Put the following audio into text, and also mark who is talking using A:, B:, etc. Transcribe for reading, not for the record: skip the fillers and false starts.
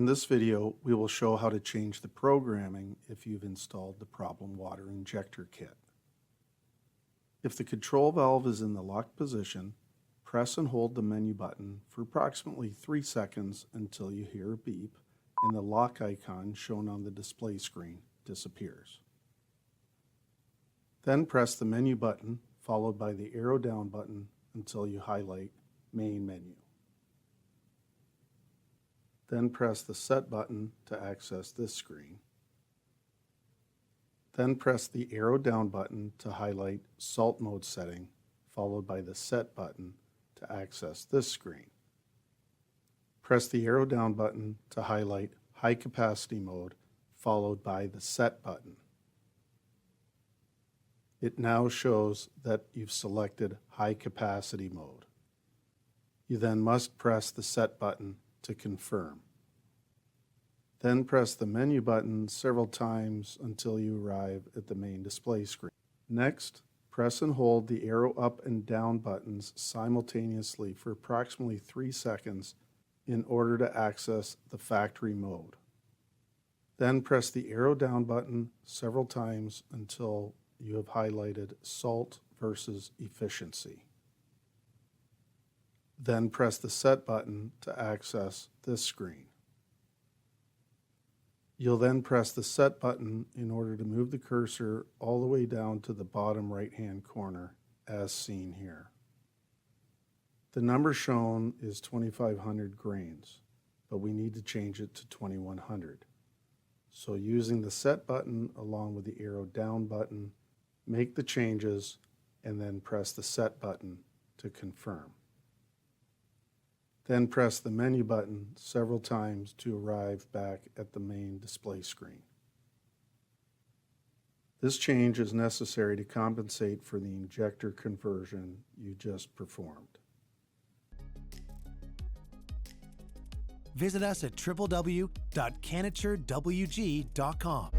A: In this video, we will show how to change the programming if you've installed the problem water injector kit. If the control valve is in the locked position, press and hold the menu button for approximately 3 seconds until you hear a beep and the lock icon shown on the display screen disappears. Then press the menu button followed by the arrow down button until you highlight Main Menu. Then press the Set button to access this screen. Then press the arrow down button to highlight Salt Mode Setting, followed by the Set button to access this screen. Press the arrow down button to highlight High Capacity Mode, followed by the Set button. It now shows that you've selected High Capacity Mode. You then must press the Set button to confirm. Then press the menu button several times until you arrive at the main display screen. Next, press and hold the arrow up and down buttons simultaneously for approximately 3 seconds in order to access the factory mode. Then press the arrow down button several times until you have highlighted Salt versus Efficiency. Then press the Set button to access this screen. You'll then press the Set button in order to move the cursor all the way down to the bottom right-hand corner, as seen here. The number shown is 2,500 grains, but we need to change it to 2,100. So using the Set button along with the arrow down button, make the changes and then press the Set button to confirm. Then press the menu button several times to arrive back at the main display screen. This change is necessary to compensate for the injector conversion you just performed.
B: Visit us at www.CanatureWG.com.